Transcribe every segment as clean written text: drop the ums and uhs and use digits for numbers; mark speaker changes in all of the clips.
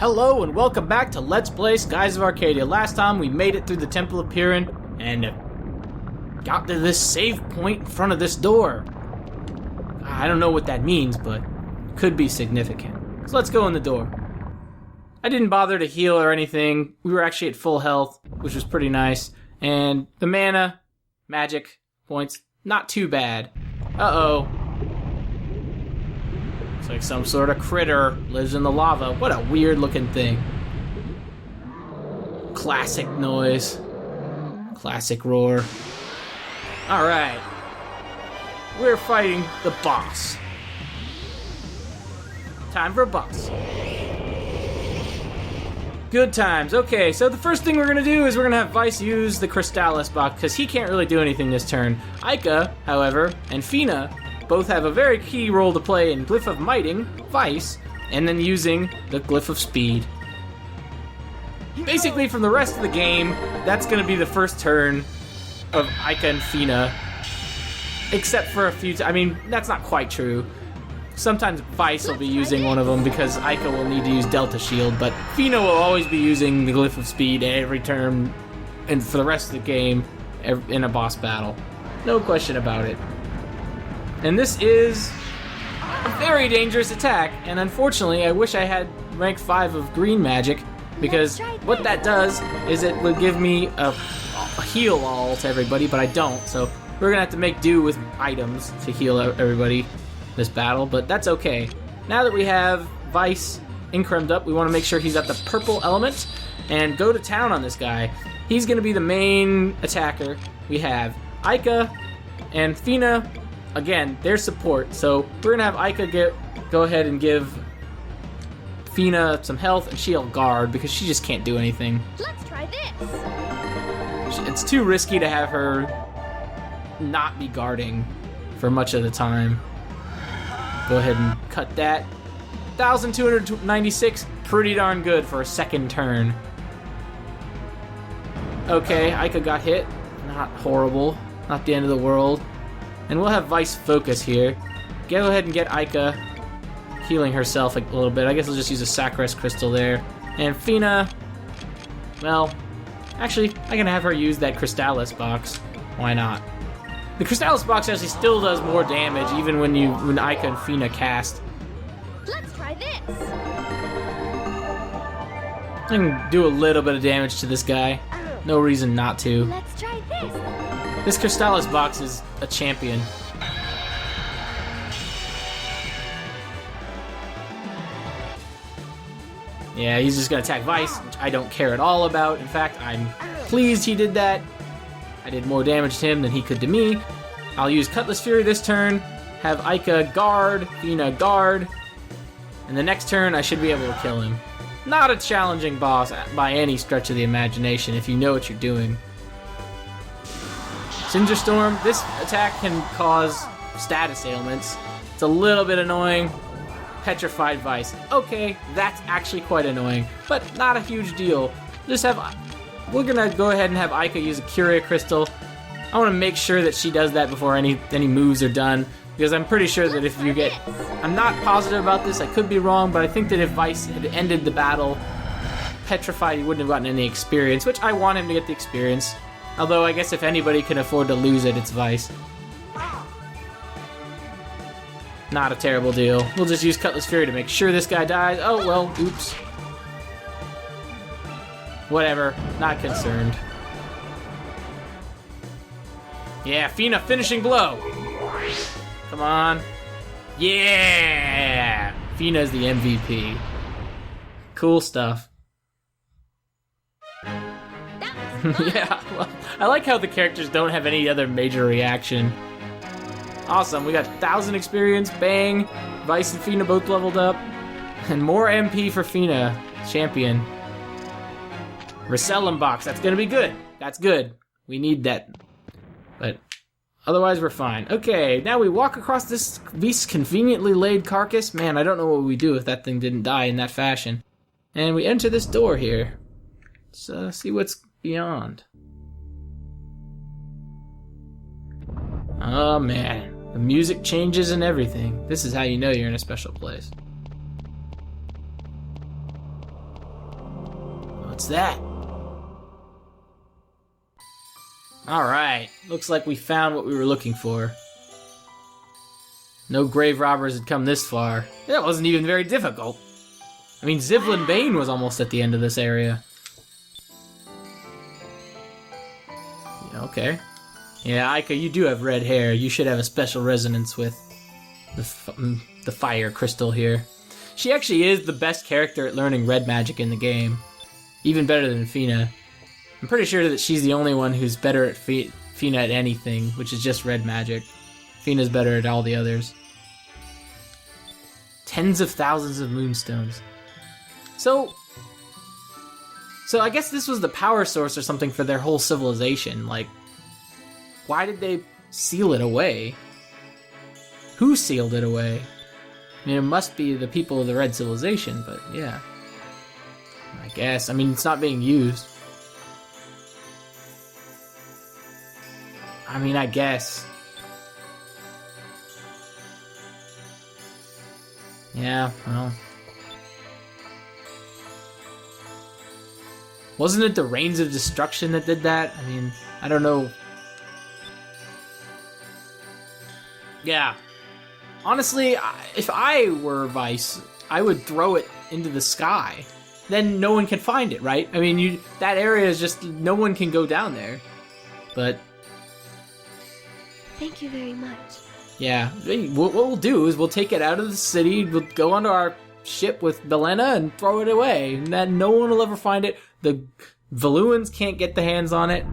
Speaker 1: Hello and welcome back to Let's Play Skies of Arcadia. Last time we made it through the Temple of Pyrynn and got to this save point in front of this door. I don't know what that means, but it could be significant. So let's go in the door. I didn't bother to heal or anything. We were actually at full health, which was pretty nice. And the mana, magic points, not too bad. Uh-oh. It's like some sort of critter lives in the lava. What a weird looking thing. Classic noise. Classic roar. Alright. We're fighting the boss. Time for a boss. Good times. Okay, so the first thing we're going to do is we're going to have Vice use the Crystallis box, because he can't really do anything this turn. Ica, however, and Fina both have a very key role to play in Glyph of Mighting, Vice, and then using the Glyph of Speed. Basically, from the rest of the game, that's going to be the first turn of Ica and Fina. Except for a few I mean, that's not quite true. Sometimes Vice will be using one of them because Ica will need to use Delta Shield, but Fina will always be using the Glyph of Speed every turn and for the rest of the game in a boss battle. No question about it. And this is a very dangerous attack, and unfortunately I wish I had rank 5 of green magic, because what that does is it would give me a heal all to everybody, but I don't, so we're gonna have to make do with items to heal everybody this battle, but that's okay. Now that we have Vice incremed up, we want to make sure he's at the purple element and go to town on this guy. He's gonna be the main attacker. We have Ica and Fina. Again, their support, so we're gonna have Ica go ahead and give Fina some health, and she'll guard because she just can't do anything.
Speaker 2: Let's try this.
Speaker 1: It's too risky to have her not be guarding for much of the time. Go ahead and cut that. 1,296, pretty darn good for a second turn. Okay, Ica got hit. Not horrible, not the end of the world. And we'll have Vice focus here. Go ahead and get Ica healing herself a little bit. I guess I'll just use a Sacrest Crystal there. And Fina, well, actually, I can have her use that Crystallis box. Why not? The Crystallis box actually still does more damage even when Ica and Fina cast.
Speaker 2: Let's try this.
Speaker 1: I can do a little bit of damage to this guy. No reason not to.
Speaker 2: Let's try this.
Speaker 1: This Crystallis box is a champion. Yeah, he's just gonna attack Vice, which I don't care at all about. In fact, I'm pleased he did that. I did more damage to him than he could to me. I'll use Cutlass Fury this turn, have Ica guard, Fina guard, and the next turn I should be able to kill him. Not a challenging boss by any stretch of the imagination if you know what you're doing. Cinder Storm, this attack can cause status ailments. It's a little bit annoying. Petrified Vice. Okay, that's actually quite annoying, but not a huge deal. We're gonna go ahead and have Ica use a Curia Crystal. I want to make sure that she does that before any moves are done, because I'm pretty sure that if you get... I'm not positive about this, I could be wrong, but I think that if Vice had ended the battle petrified, he wouldn't have gotten any experience, which I want him to get the experience. Although I guess if anybody can afford to lose it, it's Vice. Not a terrible deal. We'll just use Cutlass Fury to make sure this guy dies. Oh, well, oops. Whatever, not concerned. Yeah, Fina, finishing blow. Come on. Yeah! Fina's the MVP. Cool stuff. Yeah, well, I like how the characters don't have any other major reaction. Awesome, we got 1,000 experience, bang. Vice and Fina both leveled up. And more MP for Fina, champion. Resellum box, that's gonna be good. That's good. We need that. But otherwise we're fine. Okay, now we walk across this conveniently laid carcass. Man, I don't know what we'd do if that thing didn't die in that fashion. And we enter this door here. Let's see what's beyond. Oh man, the music changes and everything. This is how you know you're in a special place. What's that? Alright, looks like we found what we were looking for. No grave robbers had come this far. That wasn't even very difficult. I mean, Zivlin Bane was almost at the end of this area. Yeah, okay. Yeah, Aika, you do have red hair. You should have a special resonance with the fire crystal here. She actually is the best character at learning red magic in the game. Even better than Fina. I'm pretty sure that she's the only one who's better at Fina at anything, which is just red magic. Fina's better at all the others. Tens of thousands of moonstones. So I guess this was the power source or something for their whole civilization. Like, why did they seal it away? Who sealed it away? I mean, it must be the people of the Red Civilization, but yeah. I guess. I mean, it's not being used. I mean, I guess. Yeah, well. Wasn't it the Rains of Destruction that did that? I mean, I don't know. Yeah. Honestly, if I were Vice, I would throw it into the sky. Then no one can find it, right? I mean, that area is just, no one can go down there. But
Speaker 2: Thank you very much.
Speaker 1: yeah, what we'll do is we'll take it out of the city, we'll go onto our ship with Belena and throw it away. And then no one will ever find it. The Valuans can't get the hands on it.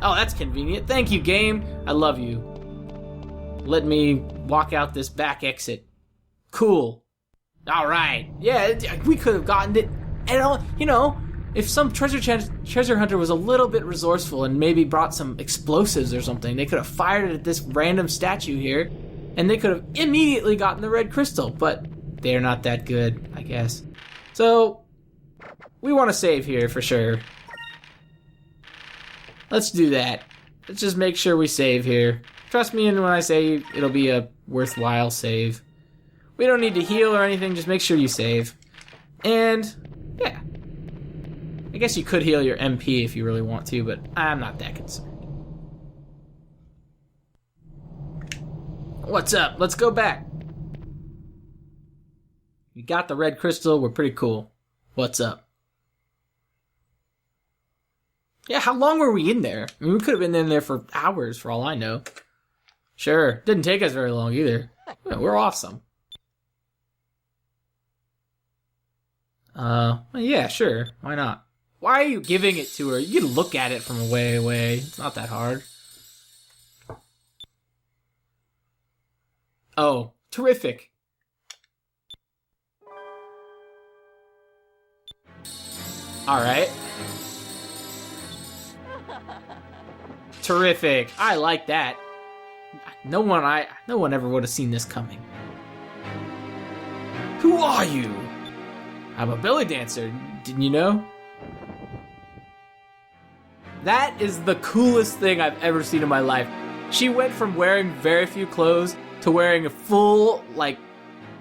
Speaker 1: Oh, that's convenient. Thank you, game. I love you. Let me walk out this back exit. Cool. Alright. Yeah, we could have gotten it. And, you know, if some treasure hunter was a little bit resourceful and maybe brought some explosives or something, they could have fired it at this random statue here, and they could have immediately gotten the red crystal, but they're not that good, I guess. So, we want to save here for sure. Let's do that. Let's just make sure we save here. Trust me when I say it'll be a worthwhile save. We don't need to heal or anything, just make sure you save. And, yeah. I guess you could heal your MP if you really want to, but I'm not that concerned. What's up? Let's go back. We got the red crystal, we're pretty cool. What's up? Yeah, how long were we in there? I mean, we could have been in there for hours for all I know. Sure, didn't take us very long either. Yeah, we're awesome. Yeah, sure, why not? Why are you giving it to her? You can look at it from way away. It's not that hard. Oh, terrific. Alright. Terrific. I like that. No one ever would have seen this coming. Who are you? I'm a belly dancer. Didn't you know? That is the coolest thing I've ever seen in my life. She went from wearing very few clothes to wearing a full, like,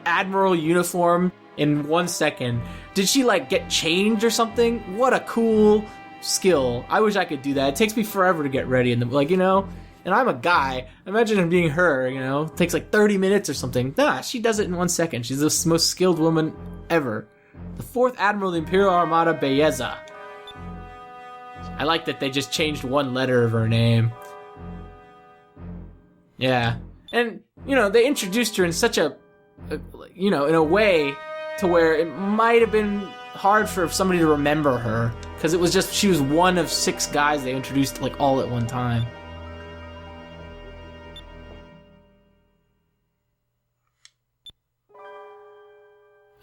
Speaker 1: admiral uniform in 1 second. Did she, like, get changed or something? What a cool skill. I wish I could do that. It takes me forever to get ready, and like, you know, and I'm a guy. Imagine being her, you know, it takes like 30 minutes or something. Nah, she does it in 1 second. She's the most skilled woman ever. The 4th Admiral of the Imperial Armada, Belleza. I like that they just changed one letter of her name. Yeah. And, you know, they introduced her in such a you know, in a way to where it might have been hard for somebody to remember her. Because it was just, she was one of 6 guys they introduced, like, all at one time.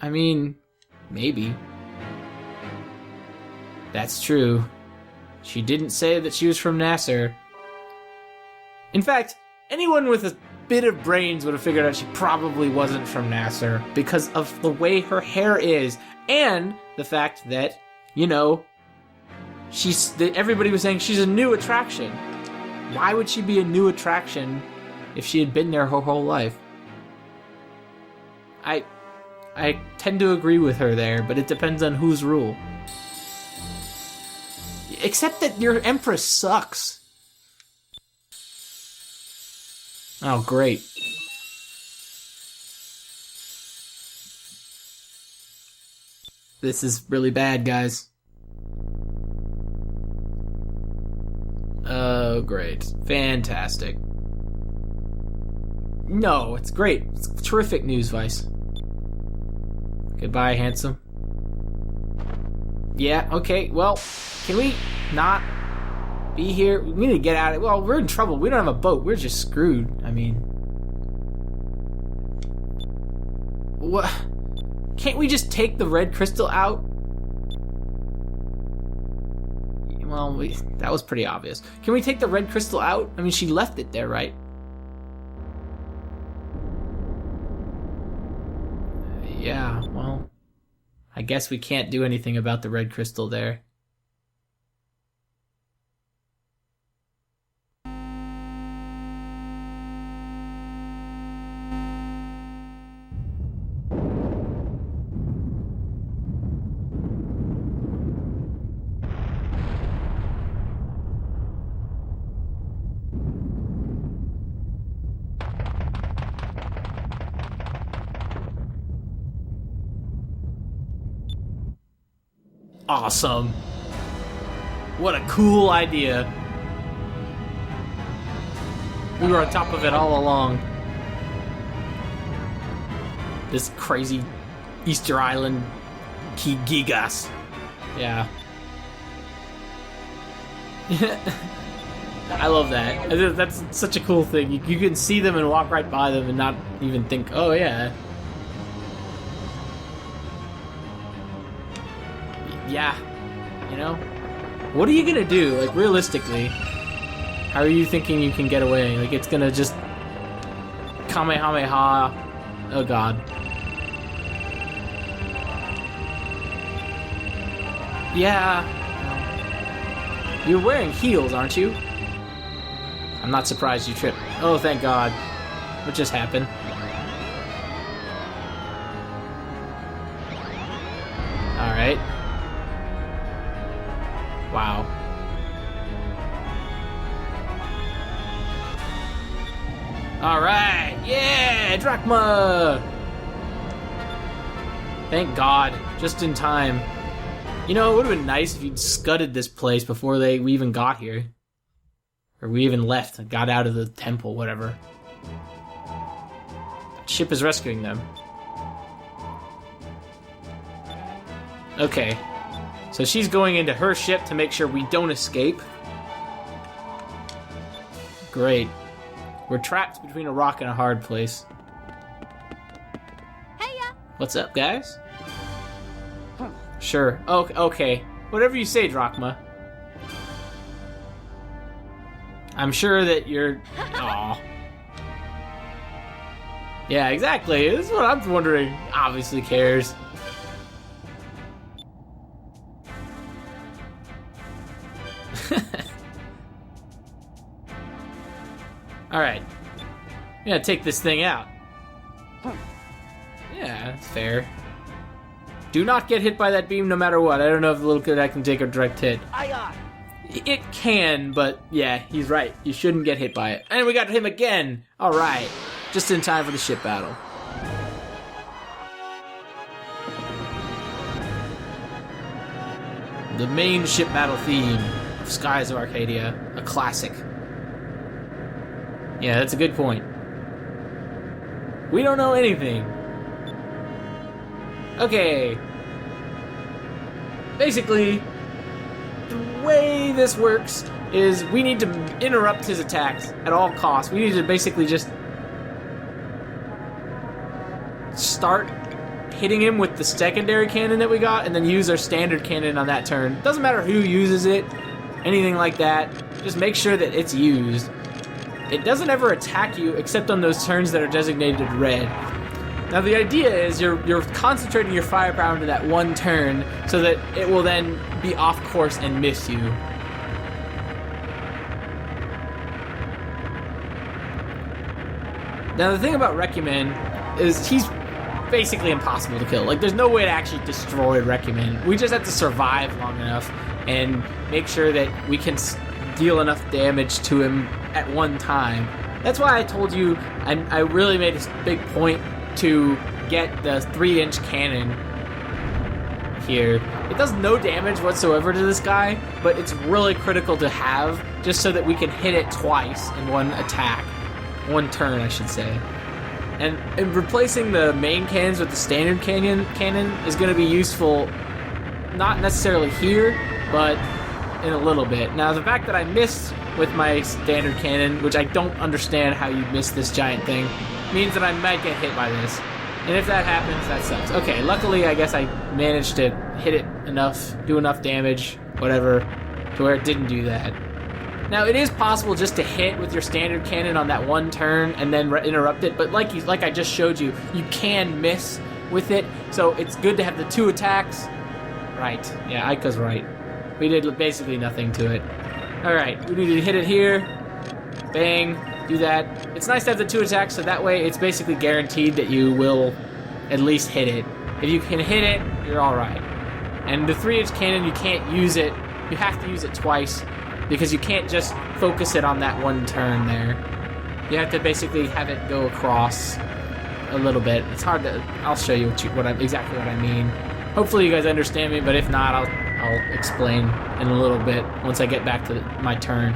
Speaker 1: I mean, maybe. That's true. She didn't say that she was from Nasser. In fact, anyone with a bit of brains would have figured out she probably wasn't from Nasser because of the way her hair is and the fact that, you know, everybody was saying she's a new attraction. Why would she be a new attraction if she had been there her whole life? I tend to agree with her there, but it depends on whose rule. Except that your Empress sucks. Oh, great. This is really bad, guys. Oh, great. Fantastic. No, it's great. It's terrific news, Vice. Goodbye, handsome. Yeah, okay, well, can we not be here? We need to get out of it. Well, we're in trouble. We don't have a boat. We're just screwed. I mean... What? Can't we just take the red crystal out? Well, that was pretty obvious. Can we take the red crystal out? I mean, she left it there, right? Yeah, well... I guess we can't do anything about the red crystal there. Awesome. What a cool idea. We were on top of it all along. This crazy Easter Island Key Gigas. Yeah. I love that. That's such a cool thing. You can see them and walk right by them and not even think, oh yeah. Yeah, you know? What are you gonna do? Like, realistically, how are you thinking you can get away? Like, it's gonna just... Kamehameha. Oh god. Yeah. You're wearing heels, aren't you? I'm not surprised you tripped. Oh, thank god. What just happened? Alright. Wow. Alright, yeah, Drachma! Thank God, just in time. You know, it would have been nice if you'd scudded this place before we even got here. Or we even left, got out of the temple, whatever. The ship is rescuing them. Okay. So she's going into her ship to make sure we don't escape. Great. We're trapped between a rock and a hard place.
Speaker 2: Heya!
Speaker 1: What's up, guys? Sure. Oh, okay. Whatever you say, Drachma. I'm sure that you're... Aw. Yeah, exactly. This is what I'm wondering. Obviously cares. Alright. I'm gonna take this thing out. Yeah, that's fair. Do not get hit by that beam no matter what. I don't know if the little kid can take a direct hit. It can, but yeah, he's right. You shouldn't get hit by it. And we got him again! Alright. Just in time for the ship battle. The main ship battle theme of Skies of Arcadia. A classic. Yeah, that's a good point. We don't know anything. Okay. Basically, the way this works is we need to interrupt his attacks at all costs. We need to basically just start hitting him with the secondary cannon that we got and then use our standard cannon on that turn. Doesn't matter who uses it, anything like that. Just make sure that it's used. It doesn't ever attack you except on those turns that are designated red. Now the idea is you're concentrating your firepower into that one turn so that it will then be off course and miss you. Now the thing about Recumen is basically impossible to kill. Like, there's no way to actually destroy Recommend. We just have to survive long enough and make sure that we can deal enough damage to him at one time. That's why I told you I really made a big point to get the 3-inch cannon here. It does no damage whatsoever to this guy, but it's really critical to have just so that we can hit it twice in one attack. One turn, I should say. And replacing the main cannons with the standard cannon is going to be useful, not necessarily here, but in a little bit. Now, the fact that I missed with my standard cannon, which I don't understand how you miss this giant thing, means that I might get hit by this. And if that happens, that sucks. Okay, luckily, I guess I managed to hit it enough, do enough damage, whatever, to where it didn't do that. Now, it is possible just to hit with your standard cannon on that one turn and then interrupt it, but like I just showed you, you can miss with it, so it's good to have the 2 attacks. Right, yeah, Aika's right. We did basically nothing to it. Alright, we need to hit it here. Bang, do that. It's nice to have the 2 attacks, so that way it's basically guaranteed that you will at least hit it. If you can hit it, you're alright. And the 3-inch cannon, you can't use it. You have to use it twice, because you can't just focus it on that one turn there. You have to basically have it go across a little bit. It's hard to... I'll show you exactly what I mean. Hopefully you guys understand me, but if not, I'll explain in a little bit once I get back to my turn.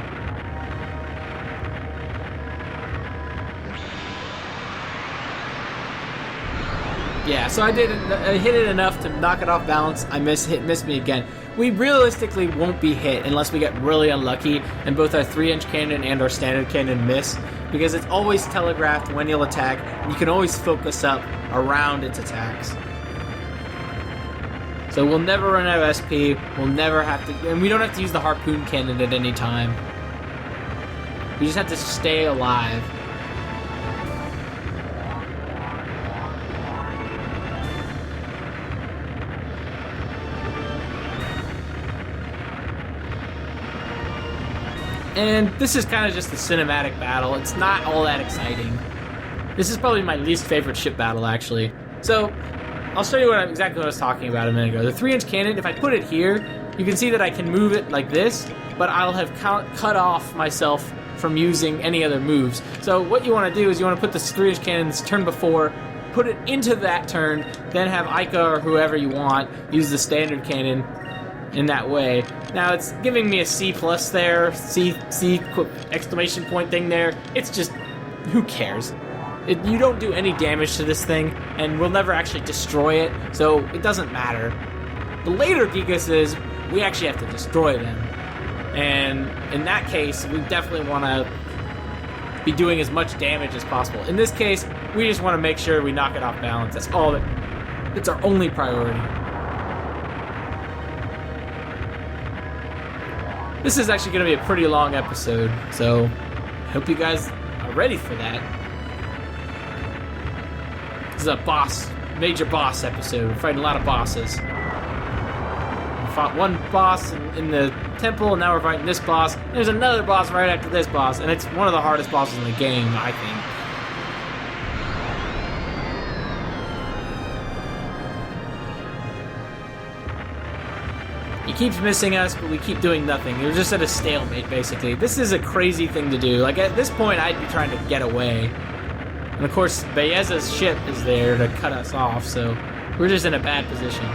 Speaker 1: Yeah, so I hit it enough to knock it off balance. I missed me again. We realistically won't be hit unless we get really unlucky and both our 3-inch cannon and our standard cannon miss, because it's always telegraphed when you'll attack, and you can always focus up around its attacks. So we'll never run out of SP, we'll never have to, and we don't have to use the harpoon cannon at any time. We just have to stay alive. And this is kind of just a cinematic battle. It's not all that exciting. This is probably my least favorite ship battle, actually. So, I'll show you exactly what I was talking about a minute ago. The 3-inch cannon, if I put it here, you can see that I can move it like this, but I'll have cut off myself from using any other moves. So what you want to do is you want to put this 3-inch cannon this turn before, put it into that turn, then have Aika or whoever you want use the standard cannon in that way. Now it's giving me a C+ there, C exclamation point thing there. It's just, who cares? You don't do any damage to this thing, and we'll never actually destroy it, so it doesn't matter. The later Gigas is, we actually have to destroy them. And in that case, we definitely want to be doing as much damage as possible. In this case, we just want to make sure we knock it off balance. That's all it's our only priority. This is actually going to be a pretty long episode, so I hope you guys are ready for that. This is a major boss episode. We're fighting a lot of bosses. We fought one boss in the temple, and now we're fighting this boss. There's another boss right after this boss, and it's one of the hardest bosses in the game, I think. He keeps missing us, but we keep doing nothing. We're just at a stalemate, basically. This is a crazy thing to do. Like, at this point, I'd be trying to get away. And of course, Baeza's ship is there to cut us off, so we're just in a bad position.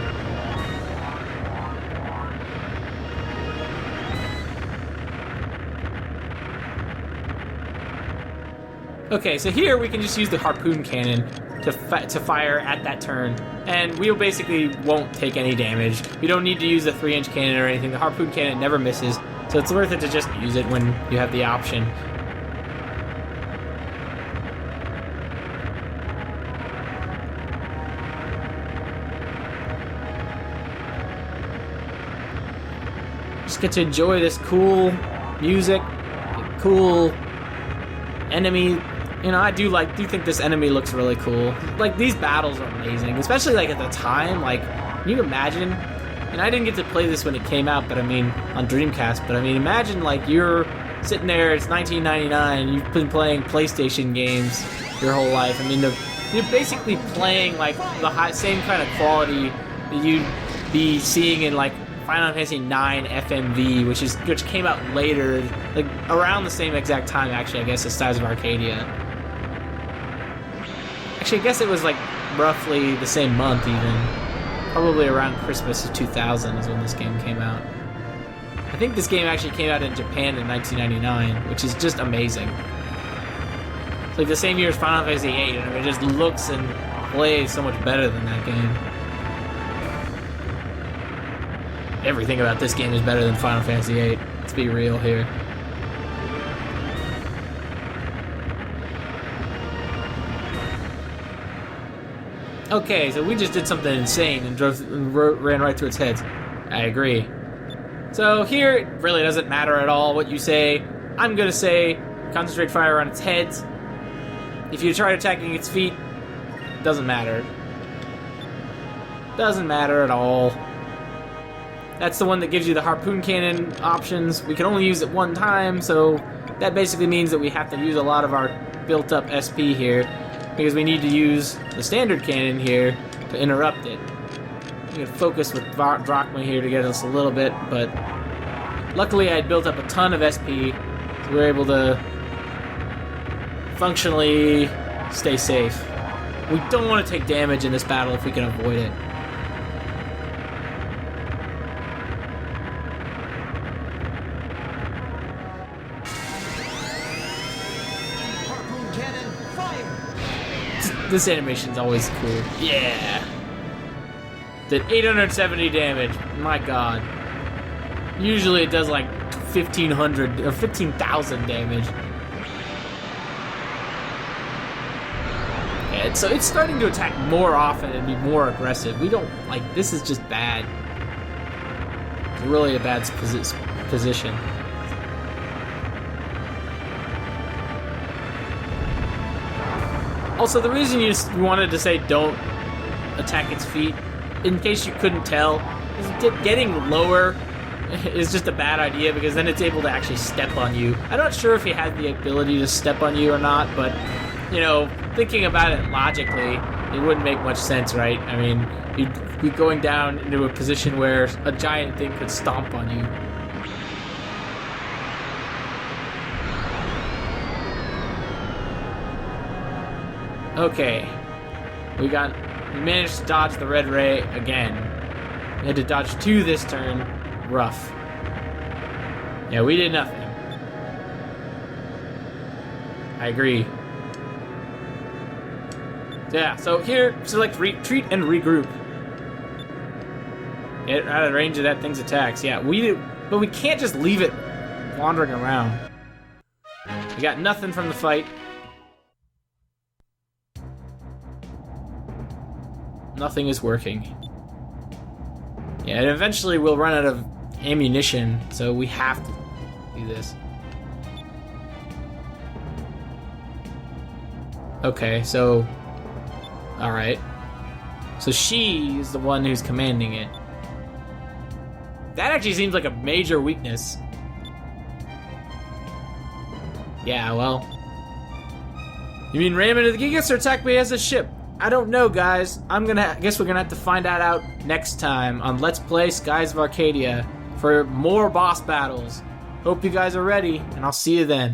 Speaker 1: Okay, so here we can just use the harpoon cannon to fire at that turn, and we basically won't take any damage. We don't need to use the 3-inch cannon or anything. The harpoon cannon never misses, so it's worth it to just use it when you have the option. Just get to enjoy this cool music, cool enemy. You know, I do think this enemy looks really cool. Like, these battles are amazing, especially like at the time. Like, can you imagine? And I didn't get to play this when it came out, but I mean, on Dreamcast. But I mean, imagine like you're sitting there. It's 1999. You've been playing PlayStation games your whole life. I mean, the You're basically playing like the same kind of quality that you'd be seeing in like Final Fantasy IX FMV, which came out later, like around the same exact time. Actually, I guess as Skies of Arcadia. Actually, I guess it was like roughly the same month, even probably around Christmas of 2000 is when this game came out. I think this game actually came out in Japan in 1999, which is just amazing. It's like the same year as Final Fantasy VIII, and it just looks and plays so much better than that game. Everything about this game is better than Final Fantasy VIII. Let's be real here. Okay, so we just did something insane and ran right through its heads. I agree. So here, it really doesn't matter at all what you say. I'm gonna say concentrate fire on its heads. If you try attacking its feet, it doesn't matter. Doesn't matter at all. That's the one that gives you the harpoon cannon options. We can only use it one time, so that basically means that we have to use a lot of our built-up SP here, because we need to use the standard cannon here to interrupt it. We can focus with Drachma here to get us a little bit, but luckily I had built up a ton of SP, so we were able to functionally stay safe. We don't want to take damage in this battle if we can avoid it. This animation's always cool. Yeah! Did 870 damage. My god. Usually it does like 1,500 or 15,000 damage. Yeah, so it's starting to attack more often and be more aggressive. We don't, like, this is just bad. It's really a bad position. Also, the reason you wanted to say don't attack its feet, in case you couldn't tell, is getting lower is just a bad idea, because then it's able to actually step on you. I'm not sure if he had the ability to step on you or not, but, you know, thinking about it logically, it wouldn't make much sense, right? I mean, you'd be going down into a position where a giant thing could stomp on you. Okay, we managed to dodge the red ray again. We had to dodge 2 this turn. Rough. Yeah, we did nothing. I agree. Yeah, so here, select retreat and regroup. Get out of range of that thing's attacks. Yeah, but we can't just leave it wandering around. We got nothing from the fight. Nothing is working. Yeah, and eventually we'll run out of ammunition, so we have to do this. Okay, so... Alright. So she is the one who's commanding it. That actually seems like a major weakness. Yeah, well... You mean ram into the Gigas or attack me as a ship? I don't know, guys. Guess we're gonna have to find that out next time on Let's Play Skies of Arcadia for more boss battles. Hope you guys are ready, and I'll see you then.